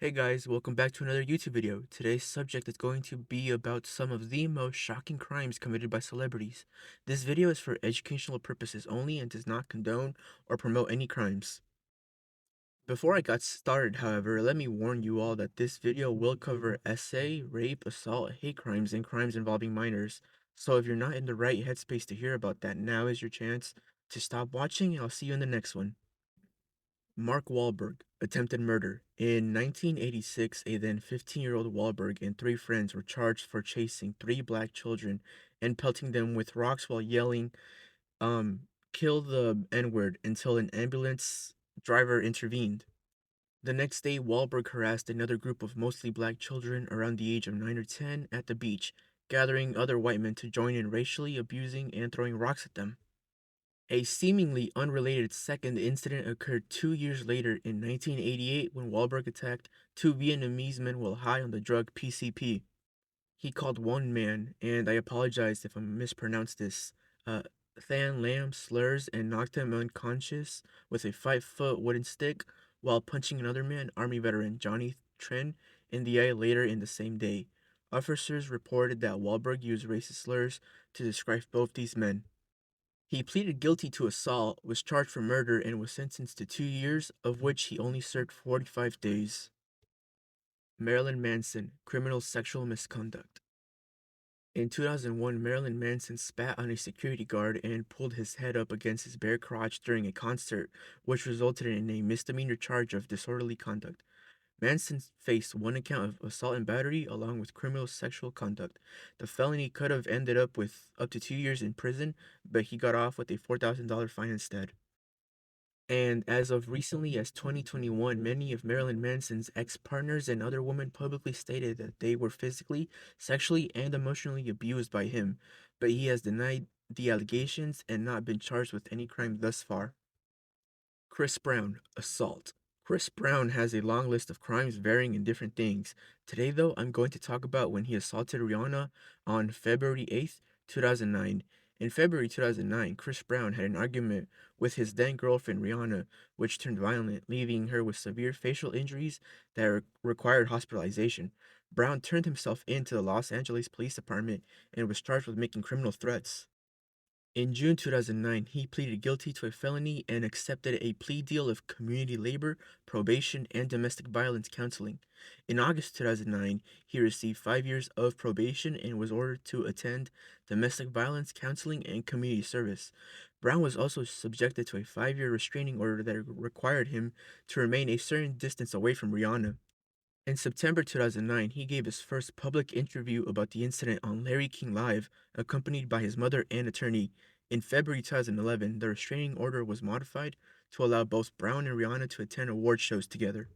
Hey guys, welcome back to another YouTube video. Today's subject is going to be about some of the most shocking crimes committed by celebrities. This video is for educational purposes only and does not condone or promote any crimes. Before I got started, however, let me warn you all that this video will cover SA, rape, assault, hate crimes, and crimes involving minors. So if you're not in the right headspace to hear about that, now is your chance to stop watching and I'll see you in the next one. Mark Wahlberg, attempted murder. In 1986, a then 15-year-old Wahlberg and three friends were charged for chasing three black children and pelting them with rocks while yelling, kill the N-word until an ambulance driver intervened. The next day, Wahlberg harassed another group of mostly black children around the age of 9 or 10 at the beach, gathering other white men to join in racially abusing and throwing rocks at them. A seemingly unrelated second incident occurred 2 years later in 1988 when Wahlberg attacked two Vietnamese men while high on the drug PCP. He called one man, and I apologize if I mispronounced this, Than Lam slurs and knocked him unconscious with a 5-foot wooden stick while punching another man, Army veteran Johnny Tran, in the eye later in the same day. Officers reported that Wahlberg used racist slurs to describe both these men. He pleaded guilty to assault, was charged for murder, and was sentenced to 2 years, of which he only served 45 days. Marilyn Manson, criminal sexual misconduct. In 2001, Marilyn Manson spat on a security guard and pulled his head up against his bare crotch during a concert, which resulted in a misdemeanor charge of disorderly conduct. Manson faced one count of assault and battery along with criminal sexual conduct. The felony could have ended up with up to 2 years in prison, but he got off with a $4,000 fine instead. And as of recently as 2021, many of Marilyn Manson's ex-partners and other women publicly stated that they were physically, sexually, and emotionally abused by him, but he has denied the allegations and not been charged with any crime thus far. Chris Brown, assault. Chris Brown has a long list of crimes varying in different things. Today, though, I'm going to talk about when he assaulted Rihanna on February 8th, 2009. In February 2009, Chris Brown had an argument with his then girlfriend Rihanna, which turned violent, leaving her with severe facial injuries that required hospitalization. Brown turned himself in to the Los Angeles Police Department and was charged with making criminal threats. In June 2009, he pleaded guilty to a felony and accepted a plea deal of community labor, probation, and domestic violence counseling. In August 2009, he received 5 years of probation and was ordered to attend domestic violence counseling and community service. Brown was also subjected to a 5-year restraining order that required him to remain a certain distance away from Rihanna. In September 2009, he gave his first public interview about the incident on Larry King Live, accompanied by his mother and attorney. In February 2011, the restraining order was modified to allow both Brown and Rihanna to attend award shows together.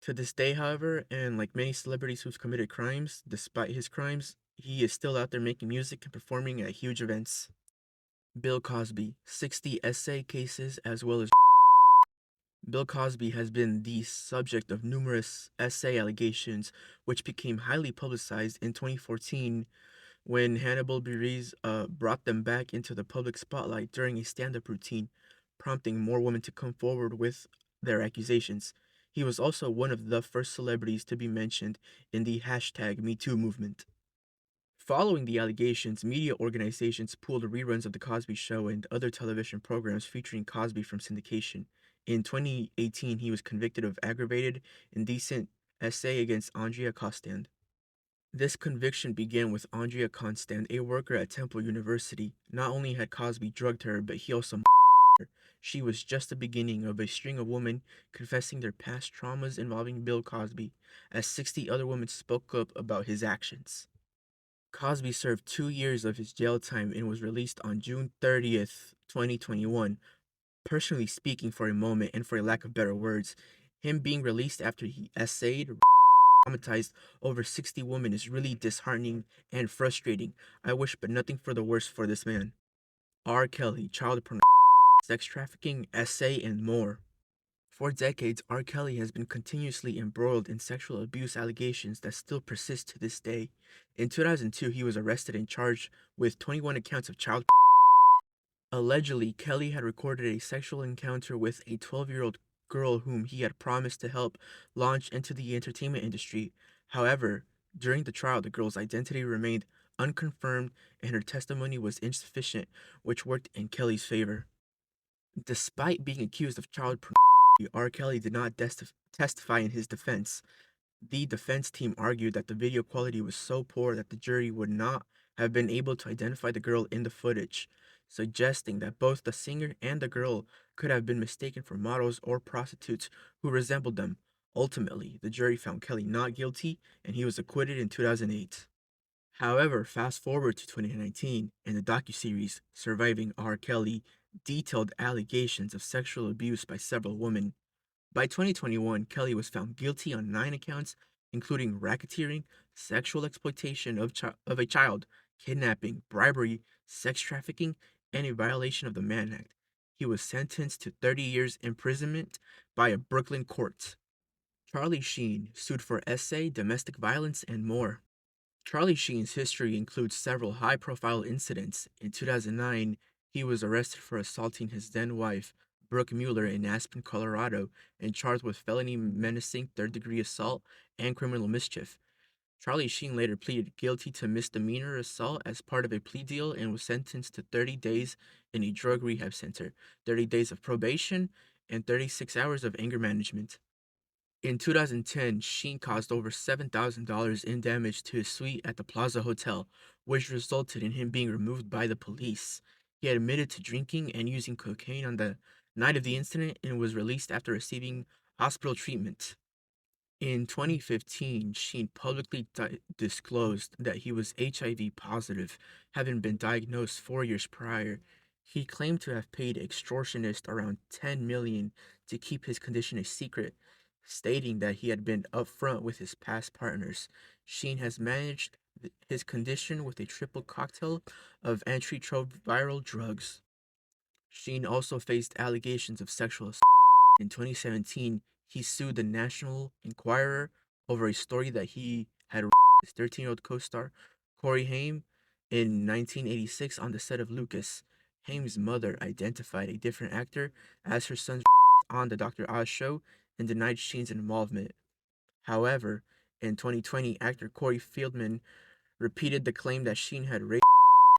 To this day, however, and like many celebrities who've committed crimes, despite his crimes, he is still out there making music and performing at huge events. Bill Cosby, 60 essay cases as well as Bill Cosby has been the subject of numerous essay allegations, which became highly publicized in 2014 when Hannibal Buress brought them back into the public spotlight during a stand-up routine, prompting more women to come forward with their accusations. He was also one of the first celebrities to be mentioned in the hashtag #MeToo movement. Following the allegations, media organizations pulled reruns of The Cosby Show and other television programs featuring Cosby from syndication. In 2018, he was convicted of aggravated, indecent essay against Andrea Constand. This conviction began with Andrea Constand, a worker at Temple University. Not only had Cosby drugged her, but he also her. She was just the beginning of a string of women confessing their past traumas involving Bill Cosby, as 60 other women spoke up about his actions. Cosby served 2 years of his jail time and was released on June 30th, 2021. Personally speaking, for a moment, and for a lack of better words, him being released after he essayed, traumatized over 60 women is really disheartening and frustrating. I wish but nothing for the worst for this man. R. Kelly, child pornography, sex trafficking, essay, and more. For decades, R. Kelly has been continuously embroiled in sexual abuse allegations that still persist to this day. In 2002, he was arrested and charged with 21 accounts of child pornography. Allegedly, Kelly had recorded a sexual encounter with a 12-year-old girl whom he had promised to help launch into the entertainment industry. However, during the trial, the girl's identity remained unconfirmed and her testimony was insufficient, which worked in Kelly's favor. Despite being accused of child pornography, R. Kelly did not testify in his defense. The defense team argued that the video quality was so poor that the jury would not have been able to identify the girl in the footage, suggesting that both the singer and the girl could have been mistaken for models or prostitutes who resembled them. Ultimately, the jury found Kelly not guilty and he was acquitted in 2008. However, fast forward to 2019, and the docuseries Surviving R. Kelly detailed allegations of sexual abuse by several women. By 2021, Kelly was found guilty on 9 accounts, including racketeering, sexual exploitation of a child, kidnapping, bribery, sex trafficking, and a violation of the Mann Act. He was sentenced to 30 years imprisonment by a Brooklyn court. Charlie Sheen sued for essay, domestic violence, and more. Charlie Sheen's history includes several high-profile incidents. In 2009, he was arrested for assaulting his then-wife, Brooke Mueller, in Aspen, Colorado, and charged with felony menacing third-degree assault and criminal mischief. Charlie Sheen later pleaded guilty to misdemeanor assault as part of a plea deal and was sentenced to 30 days in a drug rehab center, 30 days of probation, and 36 hours of anger management. In 2010, Sheen caused over $7,000 in damage to his suite at the Plaza Hotel, which resulted in him being removed by the police. He admitted to drinking and using cocaine on the night of the incident and was released after receiving hospital treatment. In 2015, Sheen publicly disclosed that he was HIV positive, having been diagnosed 4 years prior. He claimed to have paid extortionists around $10 million to keep his condition a secret, stating that he had been upfront with his past partners. Sheen has managed his condition with a triple cocktail of antiretroviral drugs. Sheen also faced allegations of sexual assault. In 2017, he sued the National Enquirer over a story that he had his 13-year-old co-star Corey Haim in 1986 on the set of Lucas. Haim's mother identified a different actor as her son's on the Dr. Oz show and denied Sheen's involvement. However, in 2020, actor Corey Feldman repeated the claim that Sheen had raped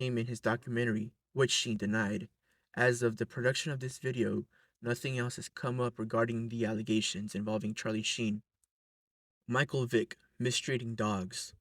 Haim in his documentary, which Sheen denied. As of the production of this video, nothing else has come up regarding the allegations involving Charlie Sheen. Michael Vick, mistreating dogs.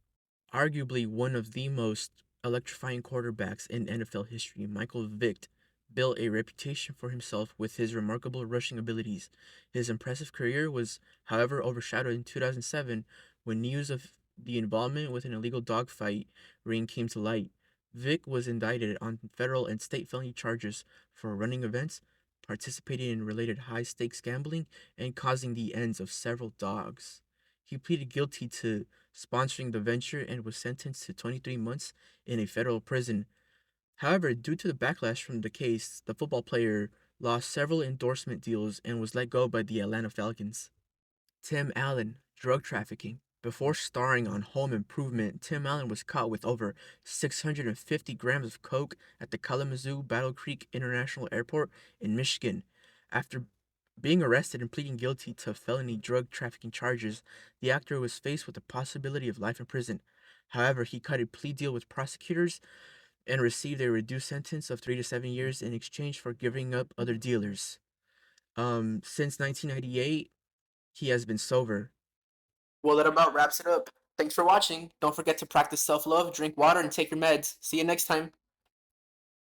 Arguably one of the most electrifying quarterbacks in NFL history, Michael Vick built a reputation for himself with his remarkable rushing abilities. His impressive career was, however, overshadowed in 2007 when news of the involvement with an illegal dogfight ring came to light. Vick was indicted on federal and state felony charges for running events, participating in related high-stakes gambling, and causing the ends of several dogs. He pleaded guilty to sponsoring the venture and was sentenced to 23 months in a federal prison. However, due to the backlash from the case, the football player lost several endorsement deals and was let go by the Atlanta Falcons. Tim Allen, drug trafficking. Before starring on Home Improvement, Tim Allen was caught with over 650 grams of coke at the Kalamazoo Battle Creek International Airport in Michigan. After being arrested and pleading guilty to felony drug trafficking charges, the actor was faced with the possibility of life in prison. However, he cut a plea deal with prosecutors and received a reduced sentence of 3 to 7 years in exchange for giving up other dealers. Since 1998, he has been sober. Well, that about wraps it up. Thanks for watching. Don't forget to practice self love, drink water, and take your meds. See you next time.